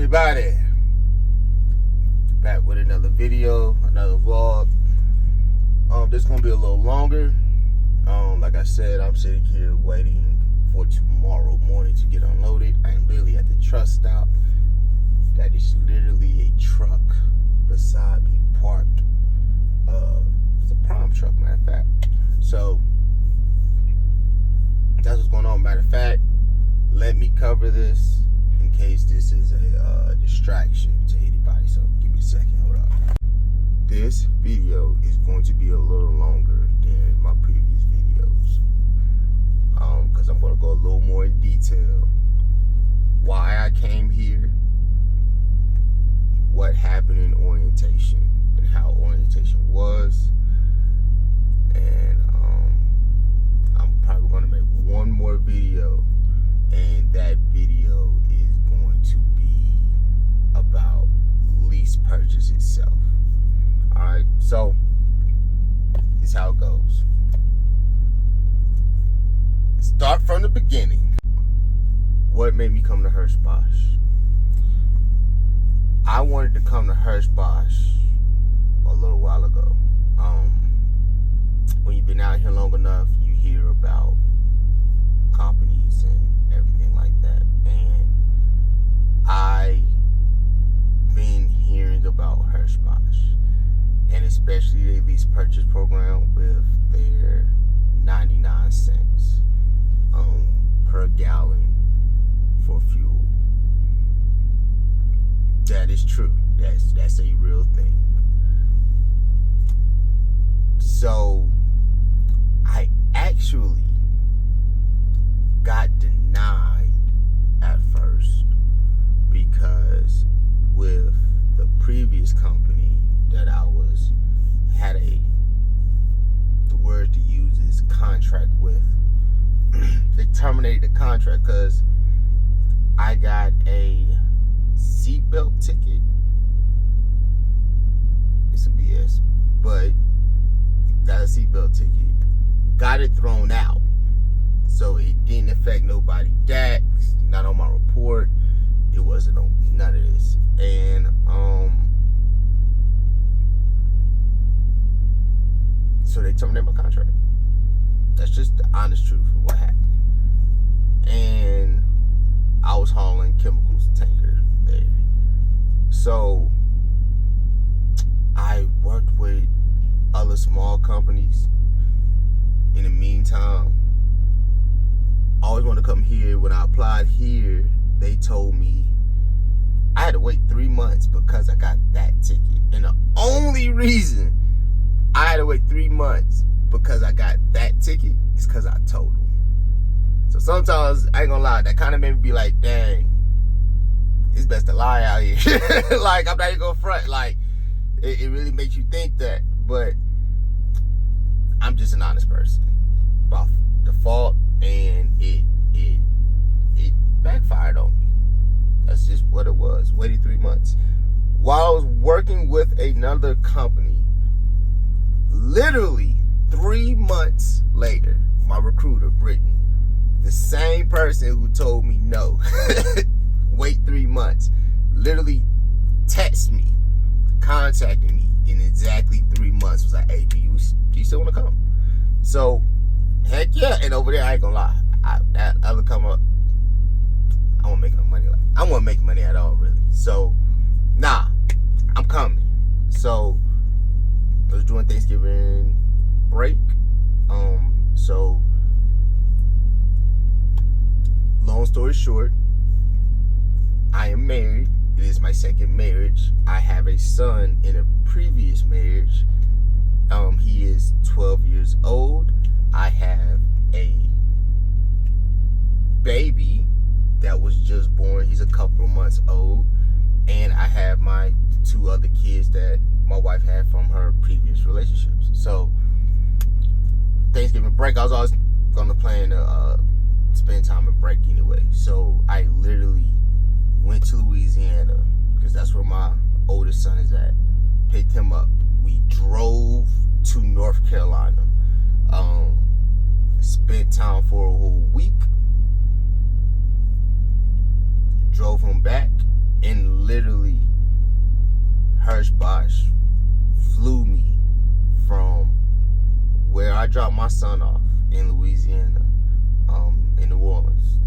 everybody? Back with another video, another vlog. This is gonna be a little longer. Like I said, I'm sitting here waiting for tomorrow morning to get unloaded. I'm literally at the truck stop. That is literally a truck beside me parked. It's a prime truck, matter of fact. So that's what's going on. Matter of fact, let me cover this in case this is a distraction to anybody. So give me a second, hold up. This video is going to be a little longer than my previous videos, because I'm going to go a little more in detail. Why I came here, what happened in orientation, and how orientation was, and I'm probably going to make one more video, and that video is going to be about lease purchase itself. Alright, so this is how it goes. Start from the beginning. What made me come to Hirschbach? I wanted to come to Hirschbach a little while ago. When you've been out here long enough, you hear about companies and everything like that. And I've been hearing about Hirschbach, and especially the lease purchase program with their 99 cents per gallon for fuel. That is true. That's a real thing. So I actually got denied at first because with the previous company that I had the word to use is contract with, they terminated the contract because I got a seatbelt ticket. It's some BS, but got a seatbelt ticket. Got it thrown out. So it didn't affect nobody DAX, not on my report. It wasn't on none of this. And so they terminated my contract. That's just the honest truth of what happened. And I was hauling chemicals tanker there. So I worked with other small companies. In the meantime, I always wanted to come here. When I applied here, they told me I had to wait 3 months because I got that ticket. And the only reason I had to wait 3 months because I got that ticket is because I told them. So sometimes, I ain't gonna lie, that kind of made me be like, dang, it's best to lie out here. Like, I'm not even gonna front. Like, it really makes you think that. But I'm just an honest person by default, and it backfired on me. That's just what it was. Waited 3 months while I was working with another company. Literally 3 months later, my recruiter, Brittany, the same person who told me no, wait 3 months, literally texted me, contacted me in exactly 3 months. Was like, hey, do you still want to come? So, heck yeah. And over there, I ain't gonna lie, that other come up, I won't make no money. I won't make money at all, really. So, nah, I'm coming. So I was doing Thanksgiving break. So long story short, I am married. It is my second marriage. I have a son in a previous marriage. He is 12 years old. I have a baby that was just born. He's a couple of months old. And I have my 2 other kids that my wife had from her previous relationships. So Thanksgiving break, I was always gonna plan to spend time at break anyway. So I literally went to Louisiana because that's where my oldest son is at. Picked him up. We drove to North Carolina. Spent time for a whole week. Drove him back. And literally, Hirschbach flew me from where I dropped my son off in Louisiana, in New Orleans.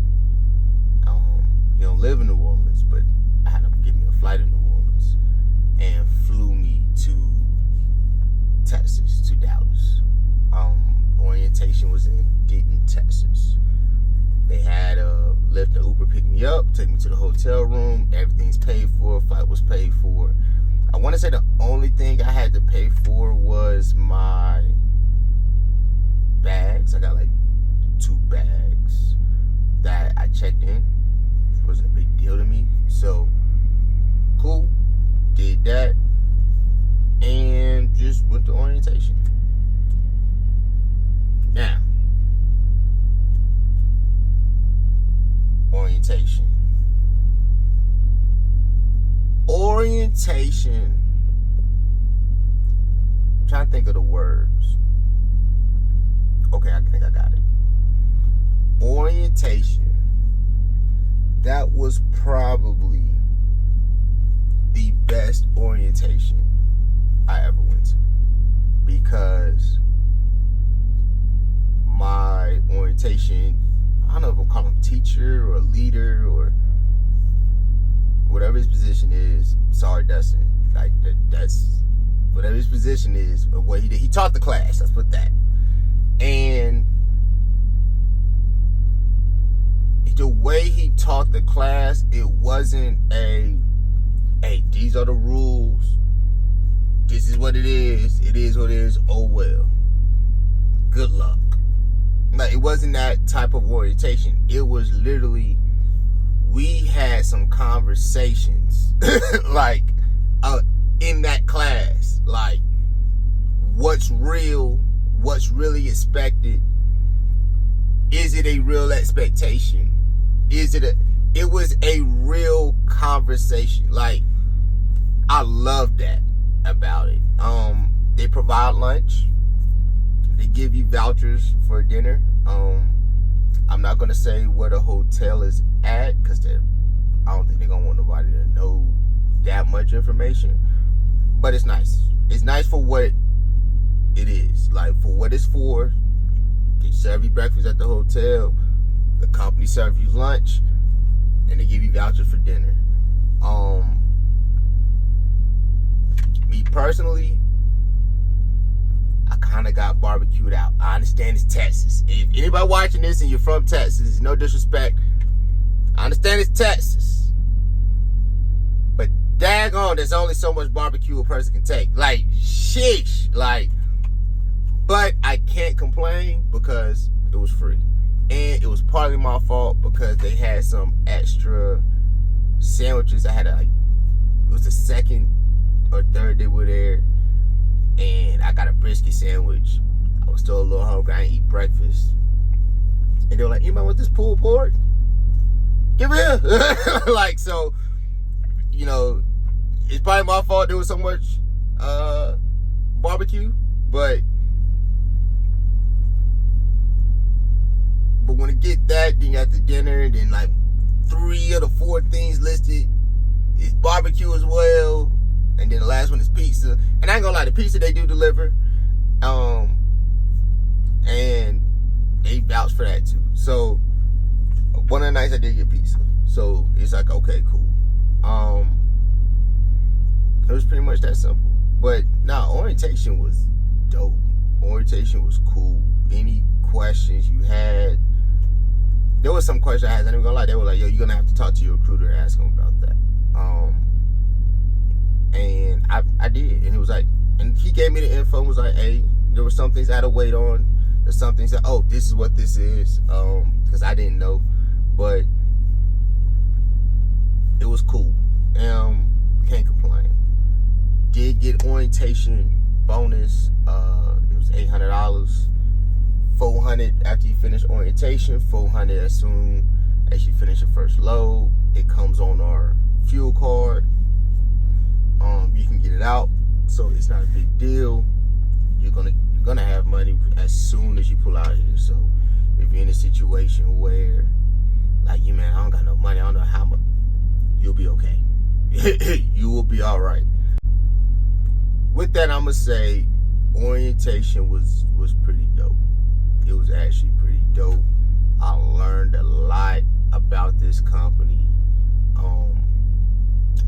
He don't live in New Orleans, but I had him give me a flight in New Orleans and flew me to Texas, to Dallas. Orientation was in Denton, Texas. They had a Lyft and Uber pick me up, take me to the hotel room. Everything's paid for. Flight was paid for. I want to say the only thing I had to pay for was my bags. I got like 2 bags that I checked in, which wasn't a big deal to me. So, cool. Did that. And just went to orientation. Now, orientation. I'm trying to think of the words. Okay, I think I got it. Orientation. That was probably the best orientation I ever went to, because my orientation, I don't know if we'll call him teacher or leader or whatever his position is. Sorry, Dustin. Like that's whatever his position is. But what he did, he taught the class. Let's put that. And the way he taught the class, it wasn't hey, these are the rules. This is what it is. It is what it is. Oh well. Good luck. Like, it wasn't that type of orientation. It was literally, we had some conversations like in that class, like what's real, what's really expected. Is it a real expectation? It was a real conversation. Like, I love that about it. They provide lunch. They give you vouchers for dinner. I'm not gonna say where the hotel is at, because I don't think they're gonna want nobody to know that much information. But it's nice. It's nice for what it is. Like, for what it's for. They serve you breakfast at the hotel. The company serve you lunch, and they give you vouchers for dinner. Me personally, I kind of got barbecued out. I understand it's Texas. If anybody watching this and you're from Texas, no disrespect, I understand it's Texas. But daggone, there's only so much barbecue a person can take. Like, sheesh. Like, but I can't complain because it was free. And it was partly my fault because they had some extra sandwiches. It was the second or third day we were there. And I got a brisket sandwich. I was still a little hungry. I didn't eat breakfast. And they were like, anybody want this pulled pork? Give it here. Like, so, you know, it's probably my fault there was so much barbecue. But when you get that, then you got the dinner, and then like 3 of the 4 things listed is barbecue as well. And then the last one is pizza. And I ain't gonna lie, the pizza they do deliver. And they vouch for that too. So one of the nights I did get pizza. So it's like, okay, cool. It was pretty much that simple. But nah, orientation was dope. Orientation was cool. Any questions you had, there was some questions I had, I ain't gonna lie, they were like, yo, you're gonna have to talk to your recruiter and ask him about that. And I did, and it was like, and he gave me the info and was like, hey, there were some things I had to wait on. There's some things that, oh, this is what this is, because I didn't know, but it was cool. Can't complain. Did get orientation bonus. It was $800, $400 after you finish orientation, $400 as soon as you finish your first load. It comes on our fuel card. You can get it out, so it's not a big deal. You're gonna have money as soon as you pull out here. So if you're in a situation where, like, you, man, I don't got no money, I don't know how much, you'll be okay. You will be all right. With that, I'm gonna say orientation was pretty dope. It was actually pretty dope. I learned a lot about this company.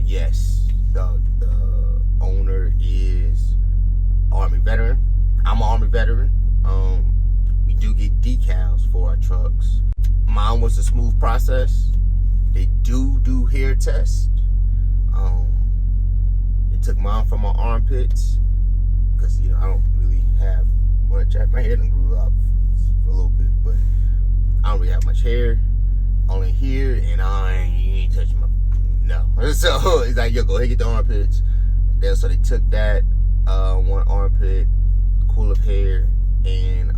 Yes, the owner is Army veteran. I'm an Army veteran. We do get decals for our trucks. Mine was a smooth process. They do hair tests. They took mine from my armpits because I don't really have much. My hair done grew up for a little bit, but I don't really have much hair. Only here, and you ain't touching my no. So he's like, yo, go ahead, get the armpits. Then so they took that one armpit, cool of hair, and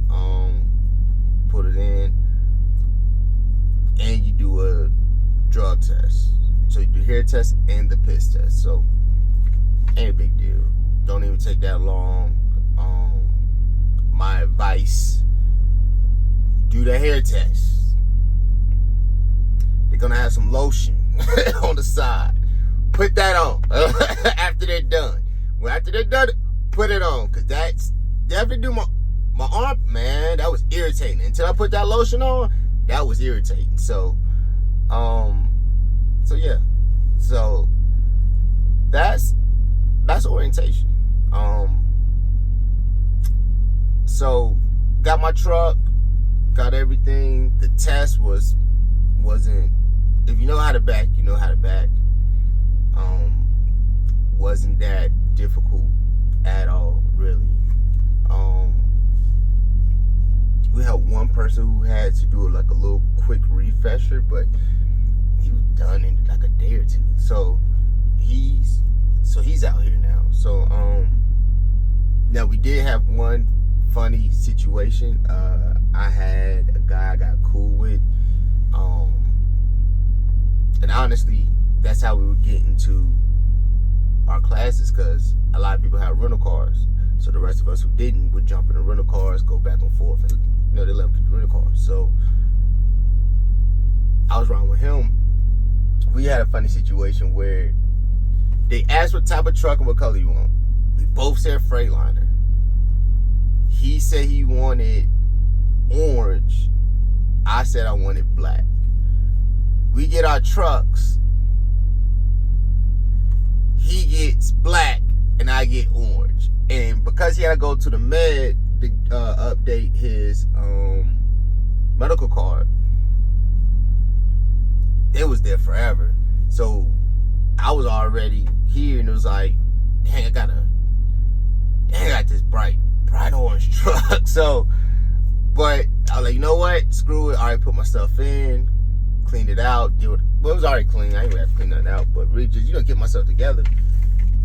put it in, and you do a drug test. So you do hair test and the piss test. So ain't a big deal. Don't even take that long. My advice: do the hair test. They're gonna have some lotion on the side. Put that on after they're done. Well, after they're done, put it on, cause that's definitely do my arm, man. That was irritating. Until I put that lotion on, that was irritating. So yeah. So that's orientation. So got my truck, got everything. The test wasn't, if you know how to back, you know how to back. Wasn't that difficult at all, really. We had one person who had to do like a little quick refresher, but he was done in like a day or two. So he's out here now. So now we did have one funny situation. I had a guy I got cool with, and honestly, that's how we would get into our classes, because a lot of people have rental cars. So the rest of us who didn't would jump in the rental cars, go back and forth, and they let them keep the rental cars. So I was riding with him. We had a funny situation where they asked what type of truck and what color you want. We both said Freightliner. He said he wanted orange. I said I wanted black. We get our trucks. He gets black and I get orange. And because he had to go to the med to update his medical card, it was there forever. So I was already here, and it was like, dang, I got this bright orange truck. So, but I was like, you know what? Screw it. I already put my stuff in, cleaned it out. Well, it was already clean. I ain't gonna have to clean nothing out, but really just, get myself together.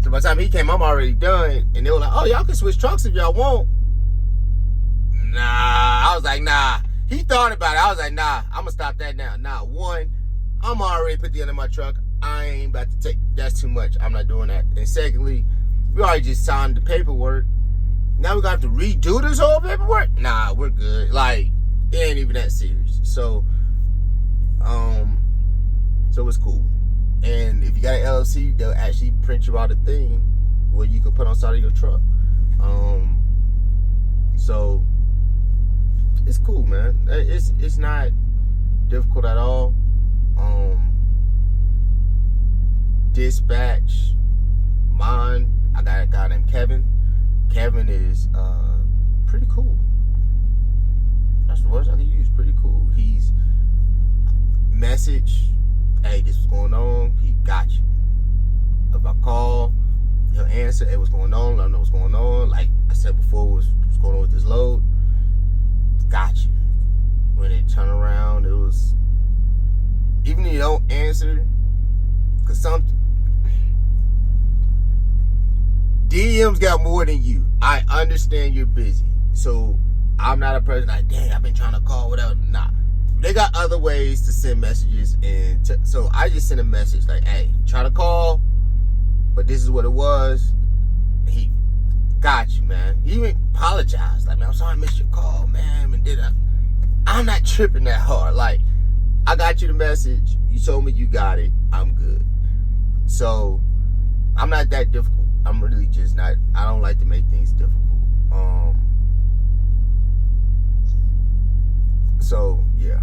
So by the time he came, I'm already done. And they were like, oh, y'all can switch trucks if y'all want. Nah. I was like, nah. He thought about it. I was like, nah, I'm gonna stop that now. Nah, one, I'm already put the end of my truck. I ain't about to take, that's too much. I'm not doing that. And secondly, we already just signed the paperwork. Now we got to redo this whole paperwork? Nah, we're good. Like, it ain't even that serious. So it's cool. And if you got an LLC, they'll actually print you out a thing where you can put on the side of your truck. So it's cool, man. It's not difficult at all. Dispatch, mine, I got a guy named Kevin. Kevin is pretty cool. That's the words I can use. Pretty cool. He's message, hey, this was going on. He got you. If I call, he'll answer. Hey, what's going on? Let him know what's going on. Like I said before, what's going on with this load? Got you. When it turned around, it was, even if you don't answer, because some DMs got more than you. I understand you're busy. So I'm not a person like, dang, I've been trying to call, whatever. Nah. They got other ways to send messages. And so I just sent a message like, hey, try to call, but this is what it was. He got you, man. He even apologized. Like, man, I'm sorry I missed your call, man. And I'm not tripping that hard. Like, I got you the message. You told me you got it. I'm good. So I'm not that difficult. I'm really just not. I don't like to make things difficult. So yeah,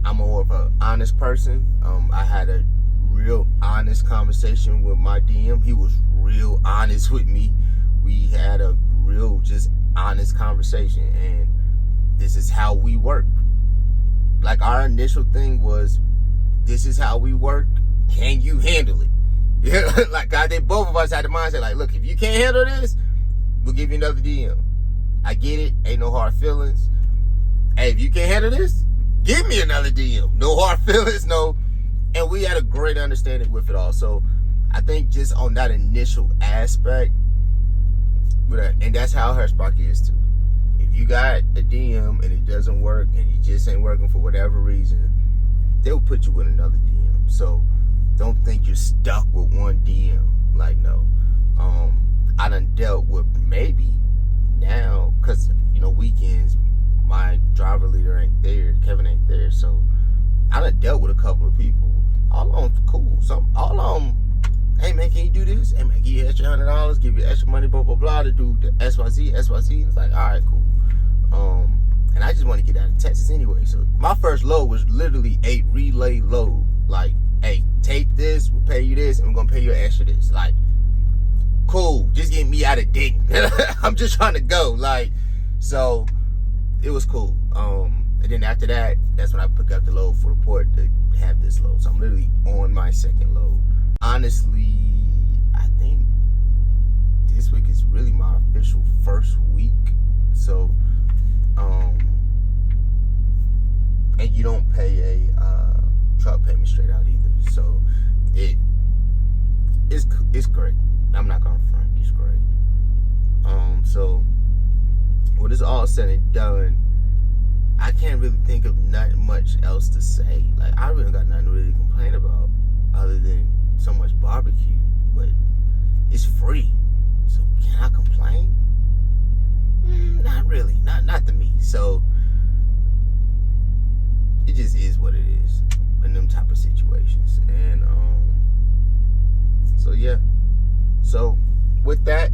I'm more of an honest person. I had a real honest conversation with my DM. He was real honest with me. We had a real just honest conversation, and this is how we work. Like, our initial thing was, this is how we work. Can you handle it? Yeah, like, I think both of us had the mindset, like, look, if you can't handle this, we'll give you another DM. I get it. Ain't no hard feelings. Hey, if you can't handle this, give me another DM. No hard feelings, no. And we had a great understanding with it all. So I think just on that initial aspect, and that's how Hirschbach is too. If you got a DM and it doesn't work and it just ain't working for whatever reason, they'll put you with another DM. So don't think you're stuck with one DM. Like, no. I done dealt with, maybe now, because, weekends, my driver leader ain't there, Kevin ain't there, so I done dealt with a couple of people. All of them cool. All of them, hey man, can you do this? Hey man, give you extra $100, give you extra money, blah blah blah, to do the XYZ. It's like, all right, cool. And I just want to get out of Texas anyway. So my first load was literally a relay load. Like, hey, take this, we'll pay you this, and we're gonna pay you extra this. Like, cool, just get me out of Dayton. I'm just trying to go. Like, so it was cool. And then after that, that's when I pick up the load for the port to have this load. So I'm literally on my second load. Honestly, I think this week is really my official first week. So, and you don't pay a truck payment straight out either. So it's great. I'm not gonna front. It's great. So when it's all said and done, I can't really think of nothing much else to say. Like, I really got nothing to really complain about other than so much barbecue, but it's free. So can I complain? Not really. Not to me. So it just is what it is in them type of situations. And so yeah. So with that,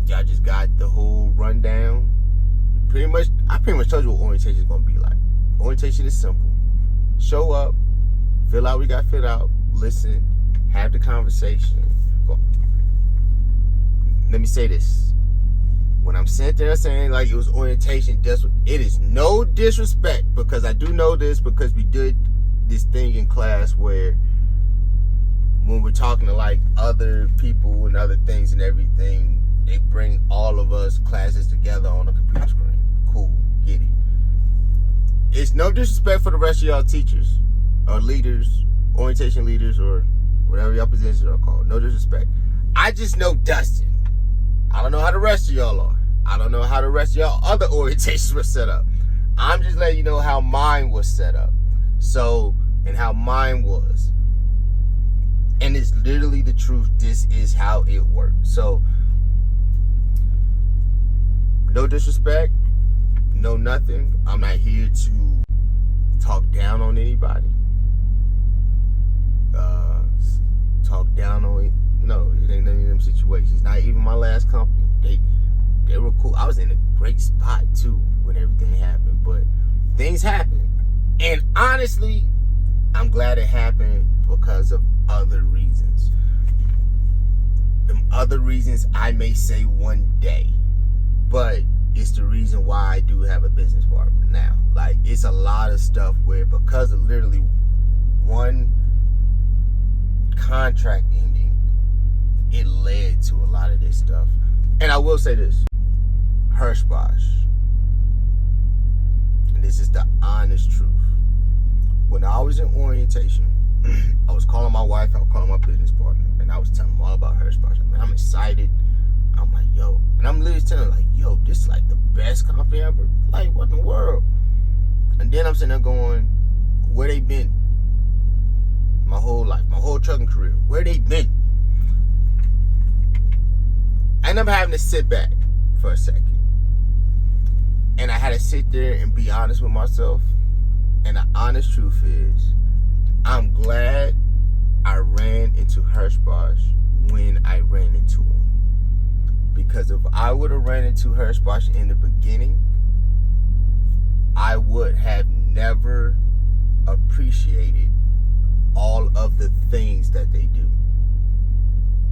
y'all just got the whole rundown. I pretty much told you what orientation is going to be like. Orientation is simple. Show up, fill out what we got filled out, listen, have the conversation. Let me say this. When I'm sitting there saying like it was orientation, it is no disrespect, because I do know this because we did this thing in class where when we're talking to like other people and other things and everything, they bring all of us classes together on a computer screen. Cool, get it. It's no disrespect for the rest of y'all teachers or leaders, orientation leaders, or whatever y'all positions are called. No disrespect. I just know Dustin. I don't know how the rest of y'all are. I don't know how the rest of y'all other orientations were set up. I'm just letting you know how mine was set up. So, and how mine was. And it's literally the truth. This is how it worked. So, no disrespect, no nothing. I'm not here to talk down on anybody. Talk down on it. No, it ain't none of them situations. Not even my last company. They were cool. I was in a great spot too when everything happened. But things happen. And honestly, I'm glad it happened because of other reasons. Them other reasons I may say one day. But it's the reason why I do have a business partner now. Like, it's a lot of stuff where because of literally one contract ending, it led to a lot of this stuff. And I will say this, Hirschbach, and this is the honest truth. When I was in orientation, I was calling my wife, I was calling my business partner, and I was telling them all about Hirschbach. Man, I'm excited. I'm like, yo. And I'm literally telling them, like, yo, this is like the best company ever. Like, what in the world? And then I'm sitting there going, where they been? My whole life, my whole trucking career. Where they been? I ended up having to sit back for a second. And I had to sit there and be honest with myself. And the honest truth is, I'm glad I ran into Hirschbach when I ran into him. Because if I would have ran into Hirschbach in the beginning, I would have never appreciated all of the things that they do.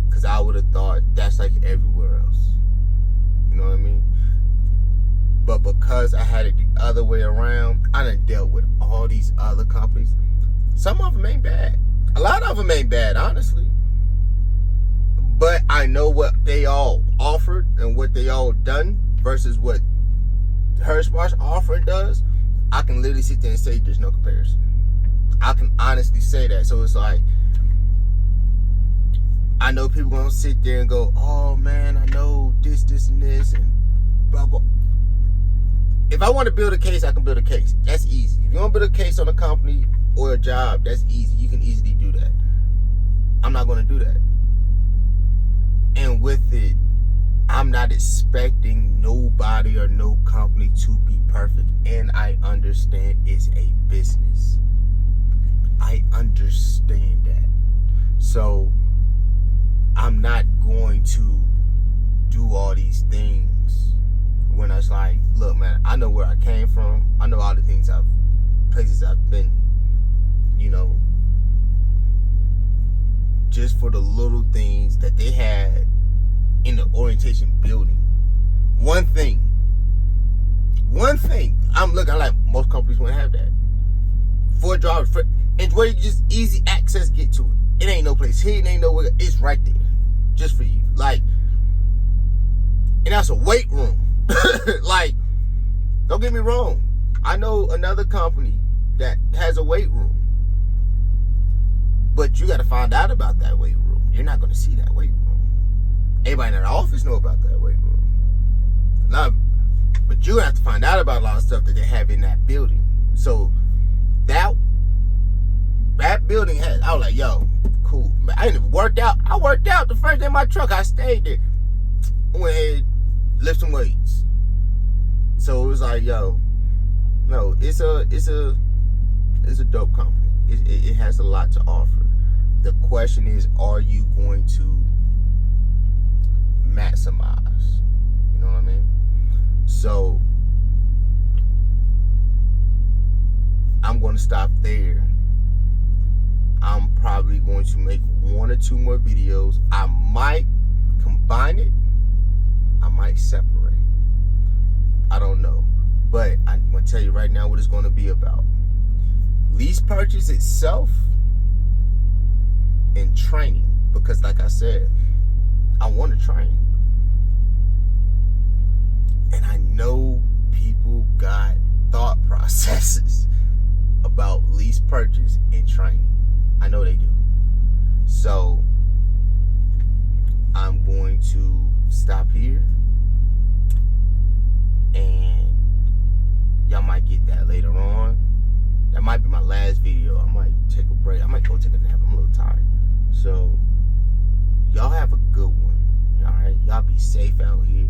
Because I would have thought that's like everywhere else. You know what I mean? But because I had it the other way around, I done dealt with all these other companies. Some of them ain't bad. A lot of them ain't bad, honestly. But I know what they all offered and what they all done versus what Hirschbach offering does. I can literally sit there and say there's no comparison. I can honestly say that. So it's like, I know people gonna sit there and go, oh man, I know this, and this, and blah, blah. If I want to build a case, I can build a case. That's easy. If you want to build a case on a company or a job, that's easy. You can easily do that. I'm not going to do that. And with it, I'm not expecting nobody or no company to be perfect. And I understand it's a business. I understand that. So I'm not going to do all these things when I was like, look, man, I know where I came from. I know all the things places I've been, you know, just for the little things that they had in the orientation building. One thing, I'm like, most companies wouldn't have that. For drivers, and where you just easy access get to it. It ain't no place hidden, ain't nowhere, it's right there. Just for you. Like, and that's a weight room. Like, don't get me wrong. I know another company that has a weight room. But you got to find out about that weight room. You're not going to see that weight room. Everybody in the office know about that weight room. Now, but you have to find out about a lot of stuff that they have in that building. So that building has, I was like, yo, cool. I didn't even work out. I worked out the first day in my truck. I stayed there. Went ahead, lift some weights. So it was like, yo, no, it's a dope company. It has a lot to offer. The question is, are you going to maximize? You know what I mean? So I'm going to stop there. I'm probably going to make 1 or 2 more videos. I might combine it. I might separate. I don't know. But I'm going to tell you right now what it's going to be about. Lease purchase itself and training. Because like I said, I want to train. And I know people got thought processes about lease purchase and training. I know they do. So I'm going to stop here. And y'all might get that later on. That might be my last video. I might take a break. I might go take a nap. I'm a little tired. So y'all have a good one. Alright? Y'all be safe out here.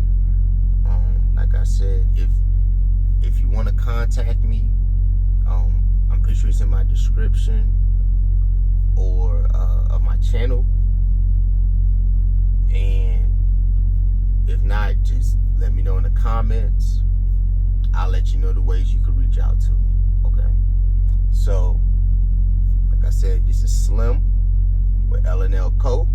Like I said, if you want to contact me, I'm pretty sure it's in my description or of my channel. And if not, just let me know in the comments. I'll let you know the ways you can reach out to me. Okay? So, like I said, this is Slim with L&L Co.